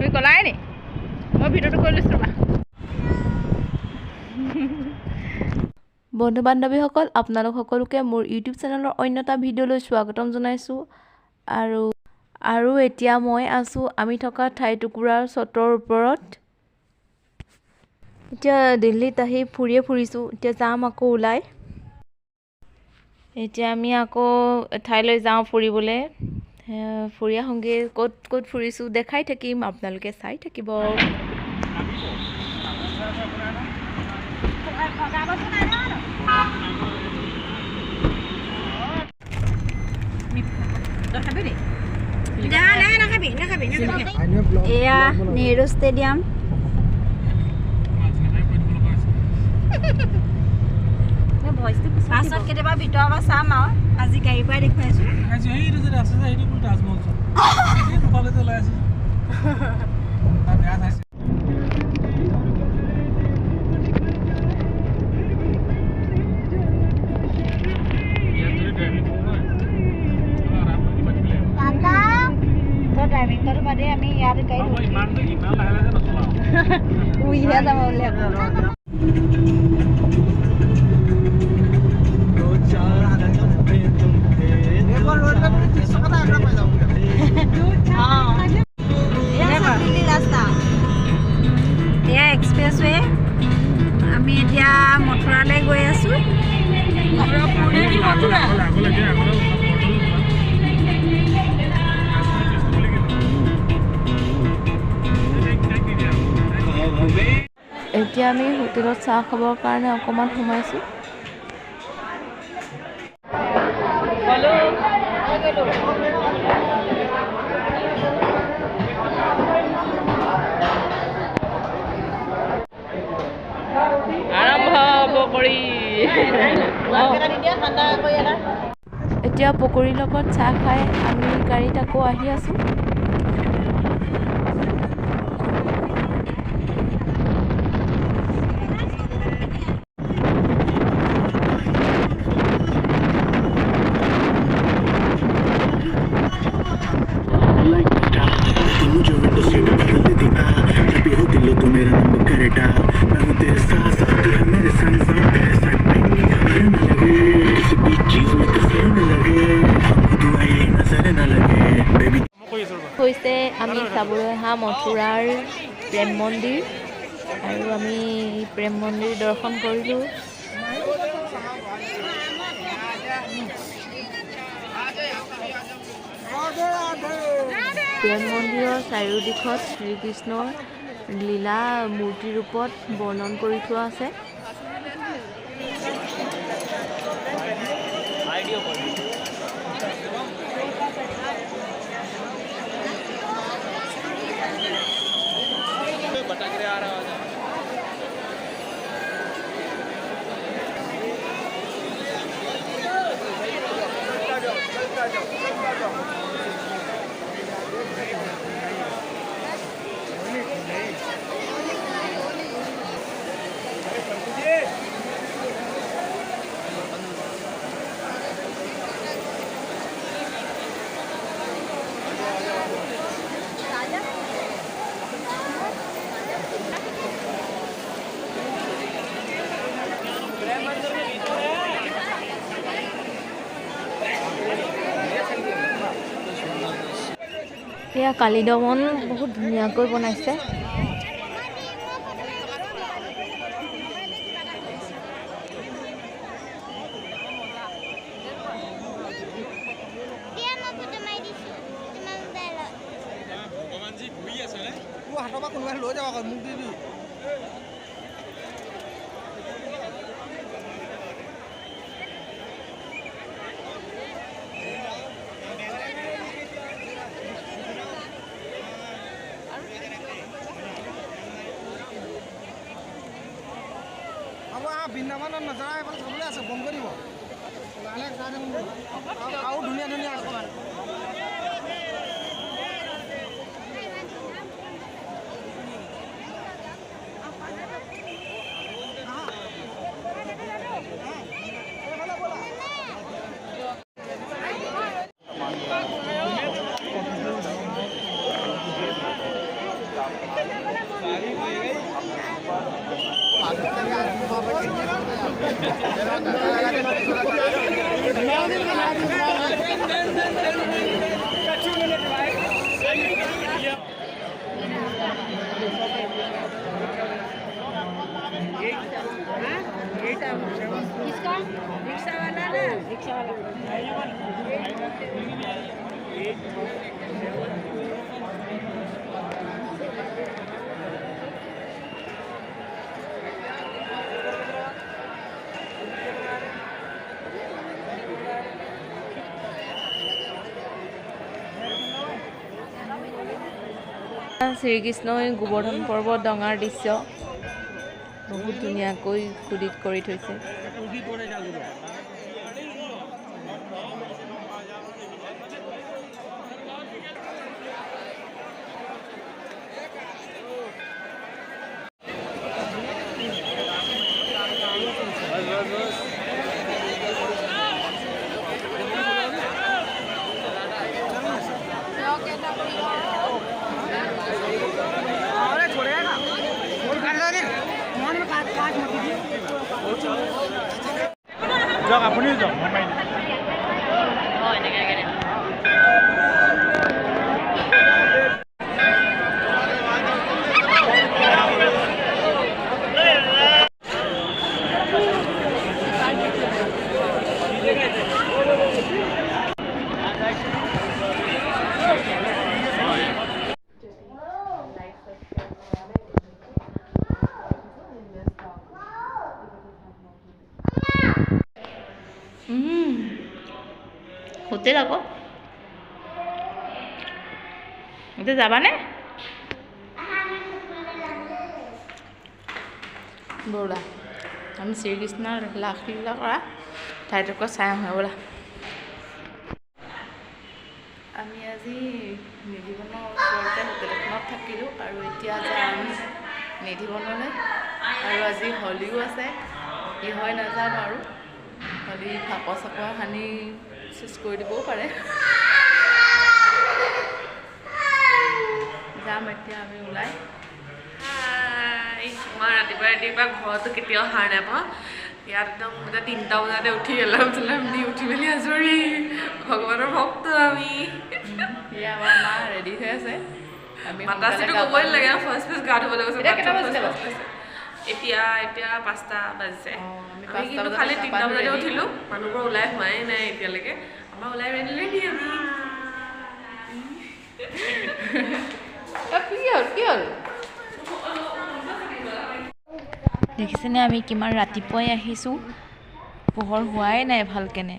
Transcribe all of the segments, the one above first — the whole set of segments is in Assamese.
তুমি কলাই নি মই ভিডিঅ'টো কৰি লৈছোঁ ৰ'বা বন্ধু বান্ধৱীসকল আপোনালোক সকলোকে মোৰ ইউটিউব চেনেলৰ অন্য এটা ভিডিঅ'লৈ স্বাগতম জনাইছোঁ আৰু এতিয়া মই আছোঁ আমি থকা ঠাইটুকুৰাৰ চটৰ ওপৰত এতিয়া দিল্লীত আহি ফুৰিছোঁ এতিয়া যাম আকৌ ওলাই এতিয়া আমি আকৌ ঠাইলৈ যাওঁ ফুৰিবলৈ ফুৰি আহোঁগৈ ক'ত ফুৰিছোঁ দেখাই থাকিম আপোনালোকে চাই থাকিব এয়া নেহৰু ষ্টেডিয়াম পাছত কেতিয়াবা ভিতৰৰ পৰা চাম আৰু আজি গাড়ীৰ পৰাই দেখুৱাইছোঁ ড্ৰাইভিং কৰাৰ বাদে আমি ইয়াত গাড়ী উইহে যাম বুলি ৰাস্তা এয়া এক্সপ্ৰেছৱে আমি এতিয়া মথুৰালৈ গৈ আছোঁ এতিয়া আমি হোটেলত চাহ খাবৰ কাৰণে অকণমান সোমাইছোঁ আৰম্ভ পকৰি এতিয়া পকৰিৰ লগত চাহ খাই আমি গাড়ীত আকৌ আহি আছোঁ হৈছে আমি চাবলৈ অহা মথুৰাৰ প্ৰেম মন্দিৰ আৰু আমি প্ৰেম মন্দিৰ দৰ্শন কৰিলোঁ প্ৰেম মন্দিৰৰ চাৰিওদিশত শ্ৰীকৃষ্ণৰ লীলা মূৰ্তি ৰূপত বৰ্ণন কৰি থোৱা আছে এয়া কালী দমন বহুত ধুনীয়াকৈ বনাইছে বৃন্দাবনত নজৰা এখন চাবলৈ আছে বন্ধ কৰিব আৰু ধুনীয়া ধুনীয়া অকণমান শ্ৰীকৃষ্ণই গোবৰ্ধন পৰ্বত ডঙাৰ দৃশ্য বহুত ধুনীয়াকৈ খোদিত কৰি থৈছে। যাওক আপুনি যাওক হোটেল আকৌ এতিয়া যাবানে? ব'লা আমি শ্ৰীকৃষ্ণৰ লাখলীলা কৰা ঠাইটুকুৰা চাই আহোঁ ব'লা। আমি আজি নিধিবনৰ ওচৰতে হোটেল এখনত থাকিলোঁ আৰু এতিয়া যাম নিধিবনলৈ। আৰু আজি হোলীও আছে, কি হয় নাজানো আৰু হোলী ফাকুৱা চাকুৱা সানি চেচ কৰি দিবও পাৰে। যাম এতিয়া আমি ওলাই। মই ৰাতিপুৱা ঘৰতো কেতিয়াও সাৰ নাপাওঁ। ইয়াত একদম এতিয়া 3টা বজাতে উঠি এলাৰ্ম চেলাৰ্ম দি উঠি মেলি আজৰি ভগৱানৰ ভক্ত আমি। এয়া আমাৰ মা ৰেডি হৈ আছে। আমি মাতাচিটো ক'বই নালাগে, ফাৰ্ষ্ট গা ধুবলৈ গৈছে। এতিয়া 5টা বাজিছে। আমি কিন্তু খালি 3টা বজাতে উঠিলোঁ। মানুহবোৰ ওলাই হোৱাই নাই এতিয়ালৈকে। আমাৰ ওলাই ৰেডি আমি কি হ'ল? দেখিছেনে আমি কিমান ৰাতিপুৱাই আহিছোঁ, পোহৰ হোৱাই নাই ভালকেনে।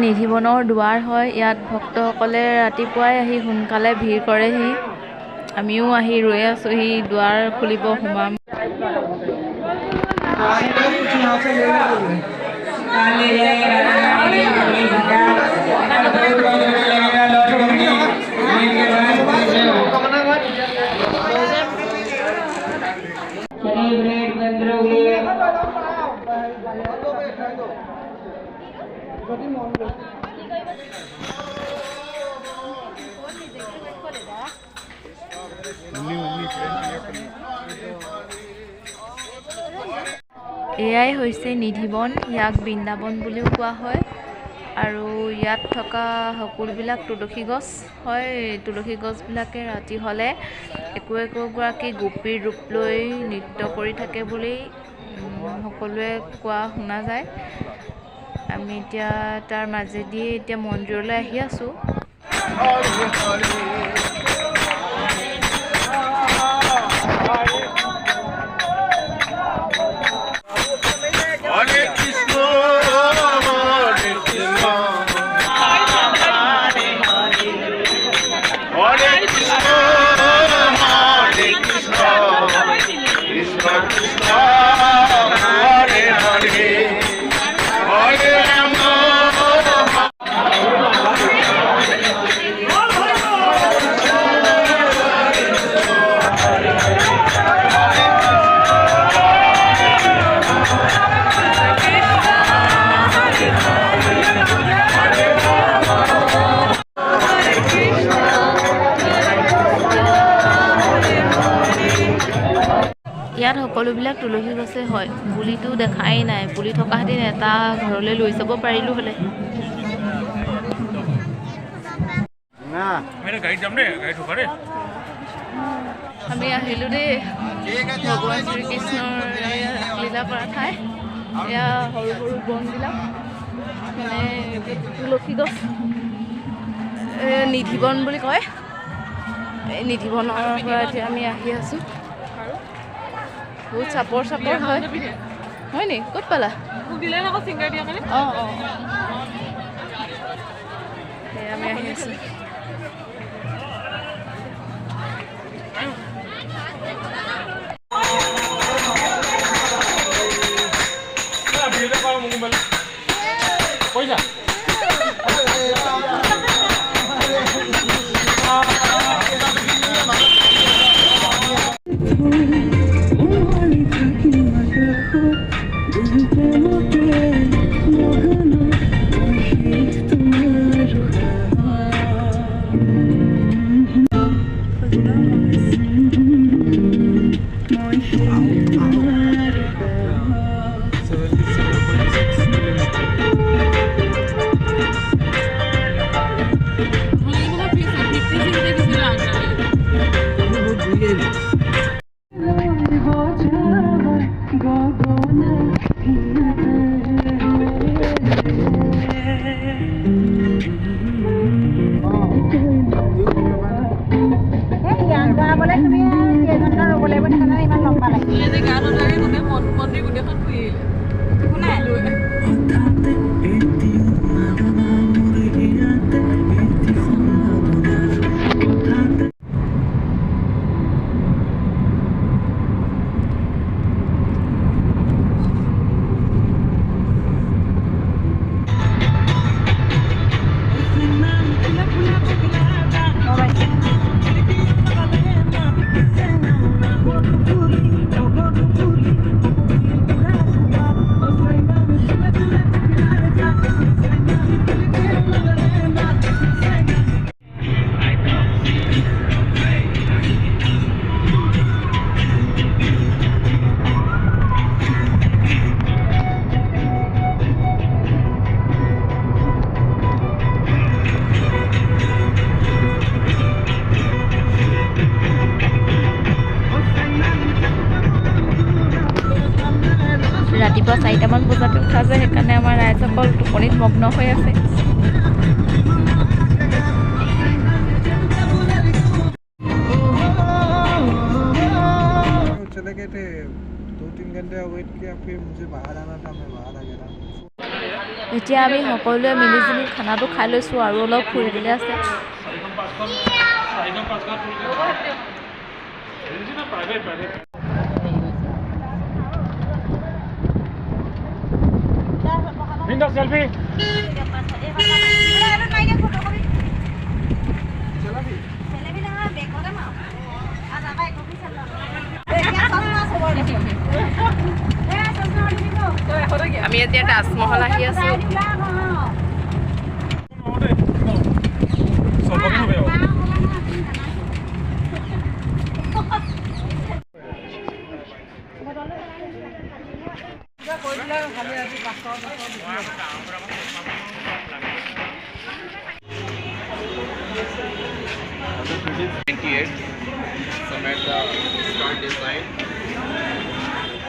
নিধিবনৰ দুৱাৰ হয়, ইয়াত ভক্তসকলে ৰাতিপুৱাই আহি সোনকালে ভিৰ কৰেহি। আমিও আহি ৰৈ আছোঁহি, দুৱাৰ খুলিব সোমাম। এয়াই হৈছে নিধিবন, ইয়াক বৃন্দাবন বুলিও কোৱা হয়। আৰু ইয়াত থকা সকলোবিলাক তুলসী গছ হয়। তুলসী গছবিলাকে ৰাতি হ'লে একোগৰাকী গোপীৰ ৰূপ লৈ নৃত্য কৰি থাকে বুলি সকলোৱে কোৱা শুনা যায়। আমি এতিয়া তাৰ মাজেদি এতিয়া মন্দিৰলৈ আহি আছোঁ। আছে হয় পুলিটো দেখাই নাই পুলি থকা হেঁতেন এটা ঘৰলৈ লৈ যাব পাৰিলোঁ হ'লে আমি আহিলোঁ দেই ভগৱান শ্ৰীকৃষ্ণৰ লীলা কৰা ঠাই এয়া সৰু সৰু বনবিলাক মানে তুলসী গছ নিধিবন বুলি কয় এই নিধিবনৰ পৰা এতিয়া আমি আহি আছোঁ বহুত চাপৰ হয় নি ক'ত পালা অঁ আমি আহি আছোঁ ৰাতিপুৱা 4টামান বজাত উঠা যায় সেইকাৰণে আমাৰ ৰাইজসকল টোপনিত মগ্ন হৈ আছে चले गए थे 2-3 घंटे वेट किया फिर मुझे बाहर आना था मैं बाहर आ गया এতিয়া আমি সকলোৱে মিলিজুলি খানাটো খাই লৈছোঁ আৰু অলপ ফুৰিবলৈ আছে सेल्फी আমি এতিয়া তাজমহল আহি আছোঁ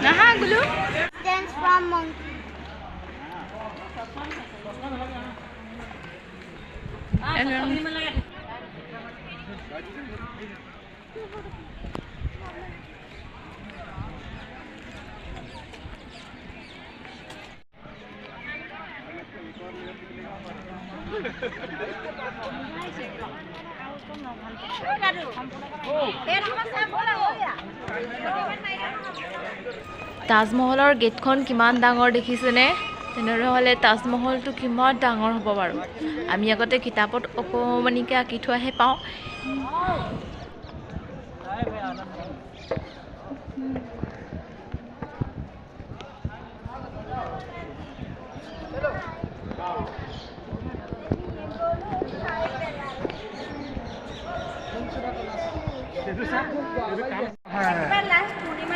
Naha gulu Dance from monkey. তাজমহলৰ গেটখন কিমান ডাঙৰ দেখিছেনে তেনেহ'লে তাজমহলটো কিমান ডাঙৰ হ'ব বাৰু আমি আগতে কিতাপত অকমানিকে আঁকি থোৱাহে পাওঁ Last 2 दिन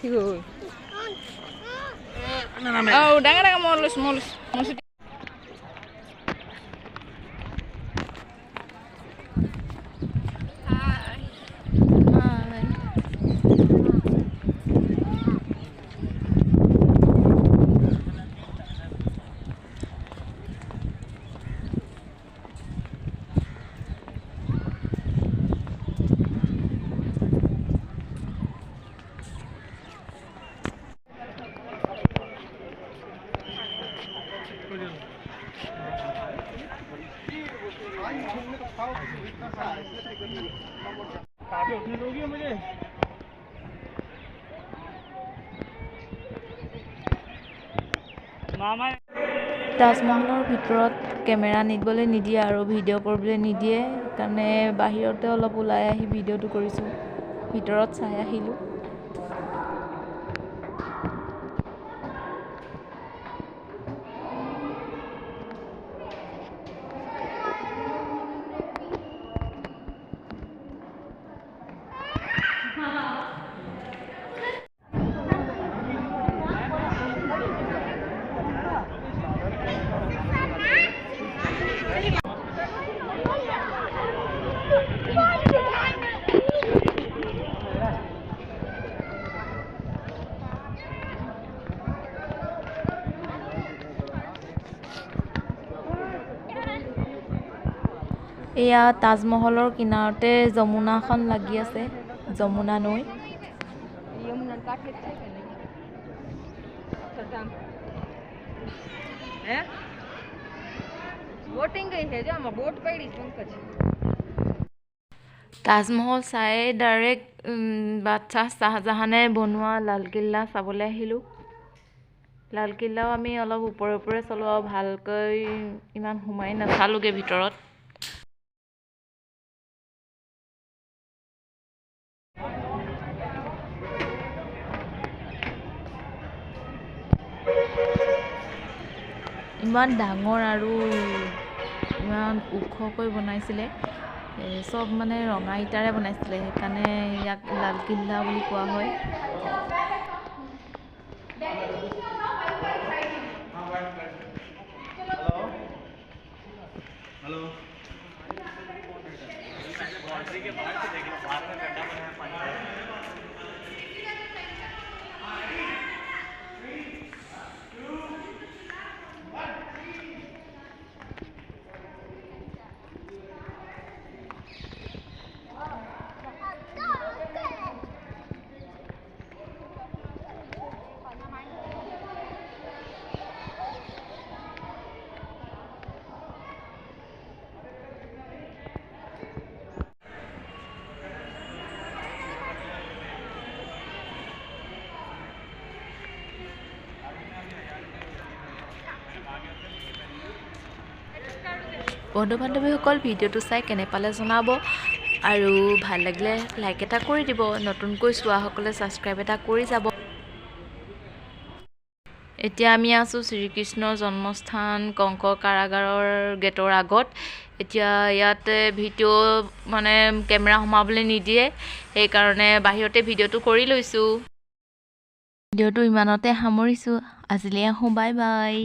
কি হ'ল ডাঙৰ ডাঙৰ মই লৈছোঁ তাজমহলৰ ভিতৰত কেমেৰা নিবলৈ নিদিয়ে আৰু ভিডিঅ' কৰিবলৈ নিদিয়ে, সেইকাৰণে বাহিৰতে অলপ ওলাই আহি ভিডিঅ'টো কৰিছোঁ। ভিতৰত চাই আহিলোঁ। এয়া তাজমহলৰ কিনাৰতে যমুনাখন লাগি আছে, যমুনা নৈ। তাজমহল চাই ডাইৰেক্ট বাদশ্বাহ শ্বাহজাহানে বনোৱা লালকিল্লা চাবলৈ আহিলোঁ। লালকিল্লাও আমি অলপ ওপৰে ওপৰে চালোঁ আৰু ভালকৈ ইমান সোমাই নাচালোগৈ ভিতৰত। ইমান ডাঙৰ আৰু ইমান ওখকৈ বনাইছিলে, চব মানে ৰঙা ইটাৰে বনাইছিলে, সেইকাৰণে ইয়াক লালকিল্লা বুলি কোৱা হয়। বন্ধু বান্ধৱীসকল, ভিডিঅ'টো চাই কেনে পালে জনাব আৰু ভাল লাগিলে লাইক এটা কৰি দিব। নতুনকৈ চোৱাসকলে ছাবস্ক্ৰাইব এটা কৰি যাব। এতিয়া আমি আছোঁ শ্ৰীকৃষ্ণৰ জন্মস্থান কংক কাৰাগাৰৰ গেটৰ আগত। এতিয়া ইয়াত ভিডিঅ' মানে কেমেৰা সোমাবলৈ নিদিয়ে, সেইকাৰণে বাহিৰতে ভিডিঅ'টো কৰি লৈছোঁ। ভিডিঅ'টো ইমানতে সামৰিছোঁ। আজিলৈ আহোঁ, বাই বাই।